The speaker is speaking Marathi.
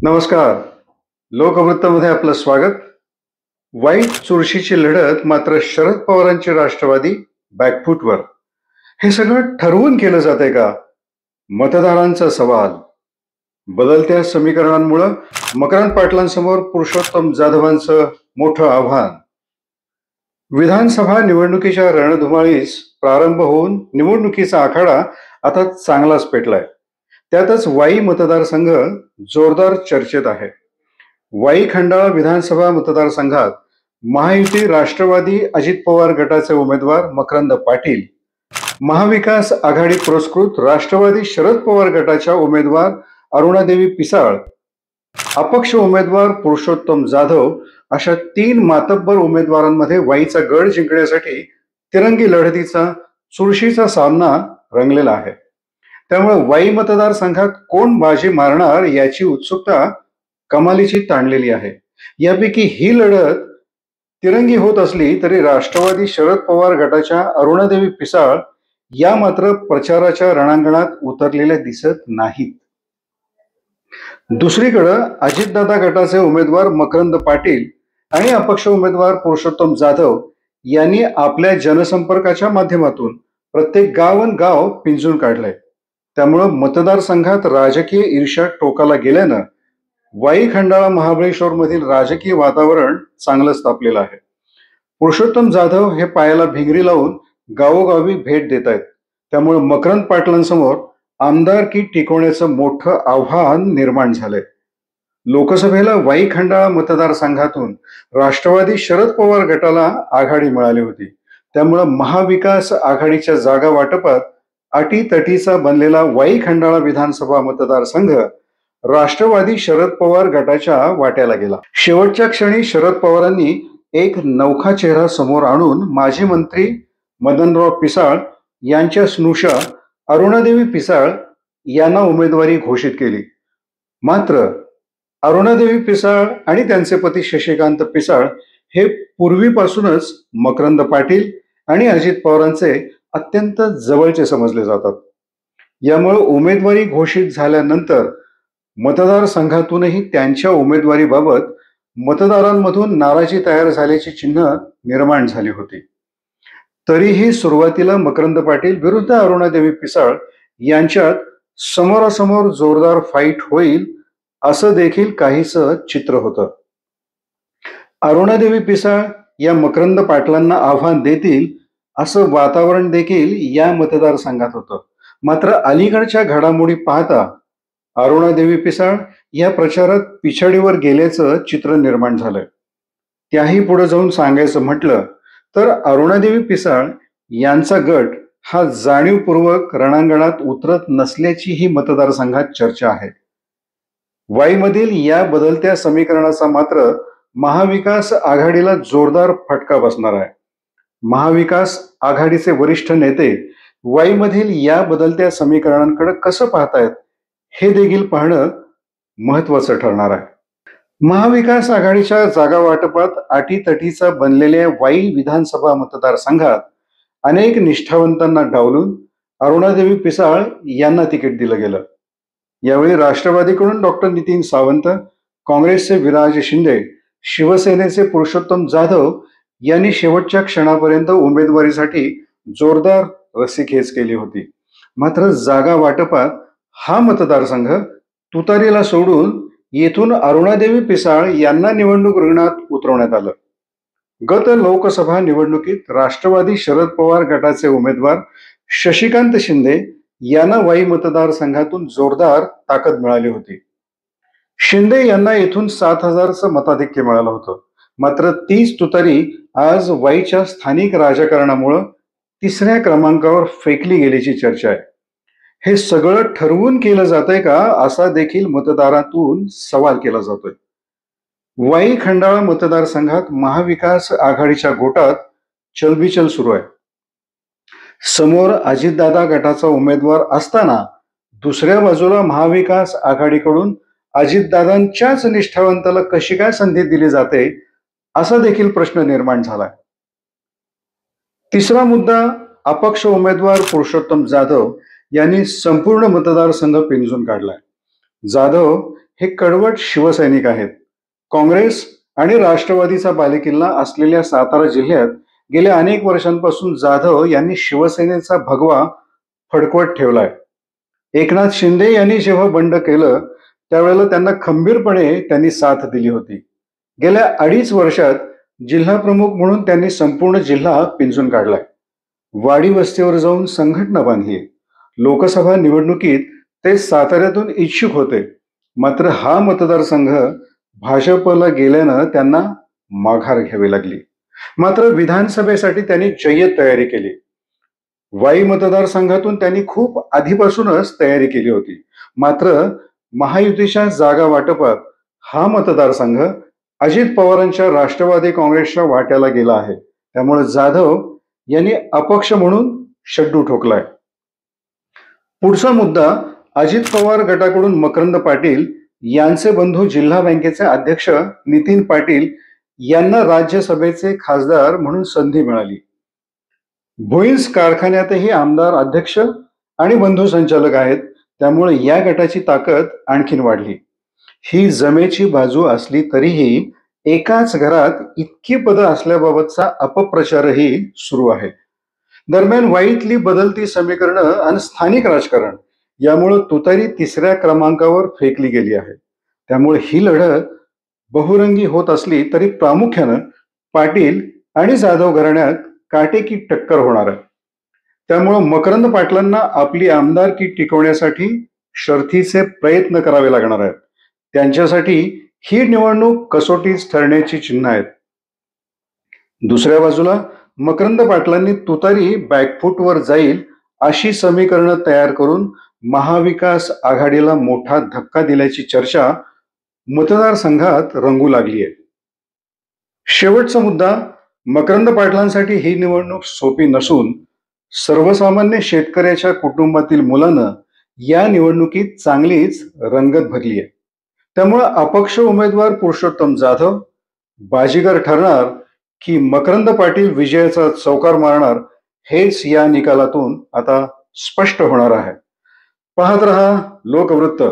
नमस्कार. लोकवृत्तमध्ये आपलं स्वागत. वाईट चुरशीची लढत मात्र शरद पवारांची राष्ट्रवादी बॅकफूटवर. हे सगळं ठरवून केलं जाते का? मतदारांचा सवाल. बदलत्या समीकरणांमुळे मकरंद पाटलांसमोर पुरुषोत्तम जाधवांचं मोठं आव्हान. विधानसभा निवडणुकीच्या रणधुमाळीस प्रारंभ होऊन निवडणुकीचा आखाडा आता चांगलाच पेटलाय. त्यातच वाई मतदारसंघ जोरदार चर्चेत आहे. वाई खंडाळा विधानसभा मतदारसंघात महायुती राष्ट्रवादी अजित पवार गटाचे उमेदवार मकरंद पाटील, महाविकास आघाडी पुरस्कृत राष्ट्रवादी शरद पवार गटाच्या उमेदवार अरुणादेवी पिसाळ, अपक्ष उमेदवार पुरुषोत्तम जाधव अशा 3 मातब्बर उमेदवारांमध्ये वाईचा गड जिंकण्यासाठी तिरंगी लढतीचा चुरशीचा सामना रंगलेला आहे. त्यामुळे वाई मतदारसंघात कोण बाजी मारणार याची उत्सुकता कमालीची ताणलेली आहे. यापैकी ही लढत तिरंगी होत असली तरी राष्ट्रवादी शरद पवार गटाच्या अरुणादेवी पिसाळ या मात्र प्रचाराच्या रणांगणात उतरलेल्या दिसत नाहीत. दुसरीकडे अजितदादा गटाचे उमेदवार मकरंद पाटील आणि अपक्ष उमेदवार पुरुषोत्तम जाधव यांनी आपल्या जनसंपर्काच्या माध्यमातून प्रत्येक गाव पिंजून काढलंय. त्यामुळं मतदारसंघात राजकीय ईर्ष्या टोकाला गेल्यानं वाई खंडाळा महाबळेश्वर मधील राजकीय वातावरण चांगलंच तापलेलं आहे. पुरुषोत्तम जाधव हे पायाला भिंगरी लावून गावोगावी भेट देत आहेत. त्यामुळे मकरंद पाटलांसमोर आमदारकी टिकवण्याचं मोठं आव्हान निर्माण झालंय. लोकसभेला वाई खंडाळा मतदारसंघातून राष्ट्रवादी शरद पवार गटाला आघाडी मिळाली होती. त्यामुळं महाविकास आघाडीच्या जागा वाटपात अटीतटीचा बनलेला वाई खंडाळा विधानसभा मतदारसंघ राष्ट्रवादी शरद पवार गटाच्या वाट्याला गेला. शेवटच्या क्षणी शरद पवारांनी एक नवखा चेहरा समोर आणून माजी मंत्री मदनराव पिसाळ यांच्या स्नुषा अरुणादेवी पिसाळ यांना उमेदवारी घोषित केली. मात्र अरुणादेवी पिसाळ आणि त्यांचे पती शशिकांत पिसाळ हे पूर्वीपासूनच मकरंद पाटील आणि अजित पवारांचे अत्यंत जवळचे समजले जातात. यामुळे उमेदवारी घोषित झाल्यानंतर मतदारसंघातूनही त्यांच्या उमेदवारीबाबत मतदारांमधून नाराजी तयार झाल्याची चिन्ह निर्माण झाली होती. तरीही सुरुवातीला मकरंद पाटील विरुद्ध अरुणादेवी पिसाळ यांच्यात समोरासमोर जोरदार फाईट होईल असं देखील काहीसं चित्र होतं. अरुणादेवी पिसाळ या मकरंद पाटलांना आव्हान देतील असं वातावरण देखील या मतदारसंघात होतं. मात्र अलीकडच्या घडामोडी पाहता अरुणादेवी पिसाळ या प्रचारात पिछाडीवर गेल्याचं चित्र निर्माण झालंय. त्याही पुढे जाऊन सांगायचं म्हटलं तर अरुणादेवी पिसाळ यांचा गट हा जाणीवपूर्वक रणांगणात उतरत नसल्याची ही मतदारसंघात चर्चा आहे. वाईमधील या बदलत्या समीकरणाचा मात्र महाविकास आघाडीला जोरदार फटका बसणार आहे. महाविकास आघाडीचे वरिष्ठ नेते वाईमधील या बदलत्या समीकरणांकडे कसं पाहतायत हे देखील पाहणं महत्वाचं ठरणार आहे. महाविकास आघाडीच्या जागा वाटपात अटीतटीचा बनलेल्या वाई विधानसभा मतदारसंघात अनेक निष्ठावंतांना डावलून अरुणादेवी पिसाळ यांना तिकीट दिलं गेलं. यावेळी राष्ट्रवादीकडून डॉक्टर नितीन सावंत, काँग्रेसचे विराज शिंदे, शिवसेनेचे पुरुषोत्तम जाधव यांनी शेवटच्या क्षणापर्यंत उमेदवारीसाठी जोरदार रस्सीखेच केली होती. मात्र जागा वाटपात हा मतदारसंघ तुतारीला सोडून येथून अरुणादेवी पिसाळ यांना निवडणूक रिंगणात उतरवण्यात आलं. गत लोकसभा निवडणुकीत राष्ट्रवादी शरद पवार गटाचे उमेदवार शशिकांत शिंदे यांना वाई मतदारसंघातून जोरदार ताकद मिळाली होती. शिंदे यांना येथून 7,000चं मताधिक्य मिळालं होतं. मात्र तीच तुतारी आज वाईच्या स्थानिक राजकारणामुळे 3ऱ्या क्रमांकावर फेकली गेल्याची चर्चा आहे. हे सगळं ठरवून केलं जातंय का असा देखील मतदारातून सवाल केला जातोय. वाई खंडाळा मतदारसंघात महाविकास आघाडीच्या गोटात चलबिचल सुरू आहे. समोर अजितदादा गटाचा उमेदवार असताना दुसऱ्या बाजूला महाविकास आघाडीकडून अजितदादांच्याच निष्ठावंताला कशी काय संधी दिली जाते असा देखील प्रश्न निर्माण झालाय. तिसरा मुद्दा, अपक्ष उमेदवार पुरुषोत्तम जाधव यांनी संपूर्ण मतदारसंघ पिंजून काढलाय. जाधव हे कडवट शिवसैनिक आहेत. काँग्रेस आणि राष्ट्रवादीचा बालेकिल्ला असलेल्या सातारा जिल्ह्यात गेल्या अनेक वर्षांपासून जाधव यांनी शिवसेनेचा भगवा फडकवत ठेवलाय. एकनाथ शिंदे यांनी जेव्हा बंड केलं त्यावेळेला त्यांना खंबीरपणे त्यांनी साथ दिली होती. गेल्या 2.5 वर्षात जिल्हा प्रमुख म्हणून त्यांनी संपूर्ण जिल्हा पिंजून काढलाय. वाडी वस्तीवर जाऊन संघटना बांधली. लोकसभा निवडणुकीत ते साताऱ्यातून इच्छुक होते. मात्र हा मतदारसंघ भाजपला गेल्यानं त्यांना माघार घ्यावी लागली. मात्र विधानसभेसाठी त्यांनी जय्यत तयारी केली. वाई मतदारसंघातून त्यांनी खूप आधीपासूनच तयारी केली होती. मात्र महायुतीच्या जागा वाटपात हा मतदारसंघ अजित पवारांच्या राष्ट्रवादी काँग्रेसच्या वाट्याला गेला आहे. त्यामुळे जाधव यांनी अपक्ष म्हणून शड्डू ठोकलाय. पुढचा मुद्दा, अजित पवार गटाकडून मकरंद पाटील यांचे बंधू जिल्हा बँकेचे अध्यक्ष नितीन पाटील यांना राज्यसभेचे खासदार म्हणून संधी मिळाली. भोईन्स कारखान्यातही आमदार अध्यक्ष आणि बंधू संचालक आहेत. त्यामुळे या गटाची ताकद आणखीन वाढली. ही जमेची बाजू असली तरीही एकाच घरात इतकी पदं असल्याबाबतचा अपप्रचारही सुरू आहे. दरम्यान वाईतली बदलती समीकरणं आणि स्थानिक राजकारण यामुळे तुतारी 3ऱ्या क्रमांकावर फेकली गेली आहे. त्यामुळे ही लढत बहुरंगी होत असली तरी प्रामुख्यानं पाटील आणि जाधव घराण्यात काटेकी टक्कर होणार आहे. त्यामुळे मकरंद पाटलांना आपली आमदारकी टिकवण्यासाठी शर्थीचे प्रयत्न करावे लागणार आहेत. त्यांच्यासाठी ही निवडणूक कसोटीच ठरण्याची चिन्ह आहेत. दुसऱ्या बाजूला मकरंद पाटलांनी तुतारी बॅकफूटवर जाईल अशी समीकरणं तयार करून महाविकास आघाडीला मोठा धक्का दिल्याची चर्चा मतदारसंघात रंगू लागली आहे. शेवटचा मुद्दा, मकरंद पाटलांसाठी ही निवडणूक सोपी नसून सर्वसामान्य शेतकऱ्याच्या कुटुंबातील मुलानं या निवडणुकीत चांगलीच रंगत भरली आहे. त्यामुळे अपक्ष उमेदवार पुरुषोत्तम जाधव बाजीगर ठरणार की मकरंद पाटील विजयाचा चौकार मारणार हेच या निकालातून आता स्पष्ट होणार आहे. पाहत रहा लोकवृत्त.